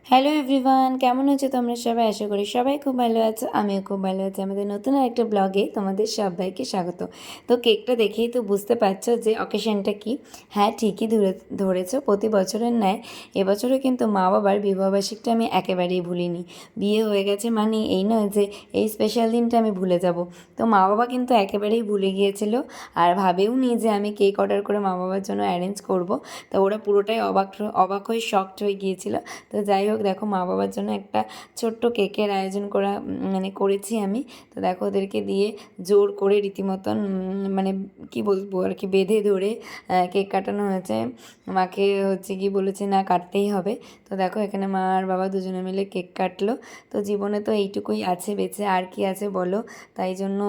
Hello everyone, কেমন আছো তোমরা সবাই? আশা করি সবাই খুব ভালো আছো। আমিও খুব ভালো আছি। আমাদের নতুন একটা ব্লগে তোমাদের সবাইকে স্বাগত। তো কেকটা দেখেই তো বুঝতে পারছো যে অকেশনটা কি। হ্যাঁ, ঠিকই ধরেছো। প্রতি বছরের ন্যায় এবছরও কিন্তু মা বাবার বিবাহবার্ষিকটা আমি একেবারেই ভুলিনি। বিয়ে হয়ে গেছে মানে এই নয় যে এই স্পেশাল দিনটা আমি ভুলে যাব। তো মা বাবা কিন্তু একেবারেই ভুলে গিয়েছিল, আর ভাবেও নি যে আমি কেক অর্ডার করে মা বাবার জন্য অ্যারেঞ্জ করব। তো ওরা পুরোটাই অবাক হয়ে শকড হয়ে গিয়েছিল। তো যাই হোক, দেখো মা বাবার জন্য একটা ছোট্ট কেকের আয়োজন করেছি আমি। তো দেখো ওদেরকে দিয়ে জোর করে রীতিমতন মানে কি বলবো আর কি, বেঁধে ধরে কেক কাটানো হয়েছে। মাকে হচ্ছে কি বলেছে, না কাটতেই হবে। তো দেখো এখানে মা আর বাবা দুজনে মিলে কেক কাটলো। তো জীবনে তো এইটুকুই আছে বেঁচে, আর কি আছে বলো। তাই জন্য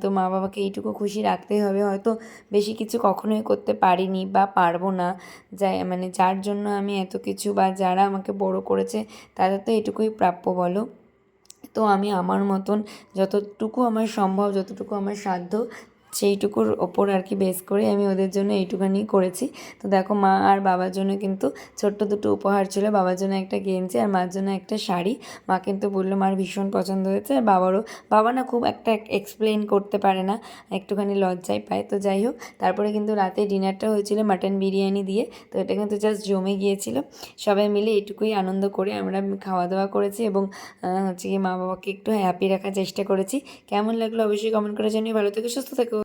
তো মা বাবাকে এইটুকু খুশি রাখতেই হবে। হয়তো বেশি কিছু কখনোই করতে পারিনি বা পারবো না, যার জন্য আমি এত কিছু, বা যারা আমাকে বড় করেছে তাদের তো এটুকুই প্রাপ্য বলো। তো আমি আমার মতন যতটুকু আমার সম্ভব, যতটুকু আমার সাধ্য, সেইটুকুর ওপর আর কি বেস করে আমি ওদের জন্য এইটুখানি করেছি। তো দেখো মা আর বাবার জন্য কিন্তু ছোট্ট দুটো উপহার ছিল। বাবার জন্য একটা গেঞ্জি আর মার জন্য একটা শাড়ি। মা কিন্তু বললো মার ভীষণ পছন্দ হয়েছে, আর বাবা না খুব একটা এক্সপ্লেন করতে পারে না, একটুখানি লজ্জায় পায়। তো যাই হোক, তারপরে কিন্তু রাতে ডিনারটা হয়েছিল মাটন বিরিয়ানি দিয়ে। তো এটা কিন্তু জাস্ট জমে গিয়েছিল। সবাই মিলে এটুকুই আনন্দ করে আমরা খাওয়া দাওয়া করেছি, এবং হচ্ছে কি মা বাবাকে একটু হ্যাপি রাখার চেষ্টা করেছি। কেমন লাগলো অবশ্যই কমেন্ট করে জানিয়ে। ভালো থেকো, সুস্থ থেকো।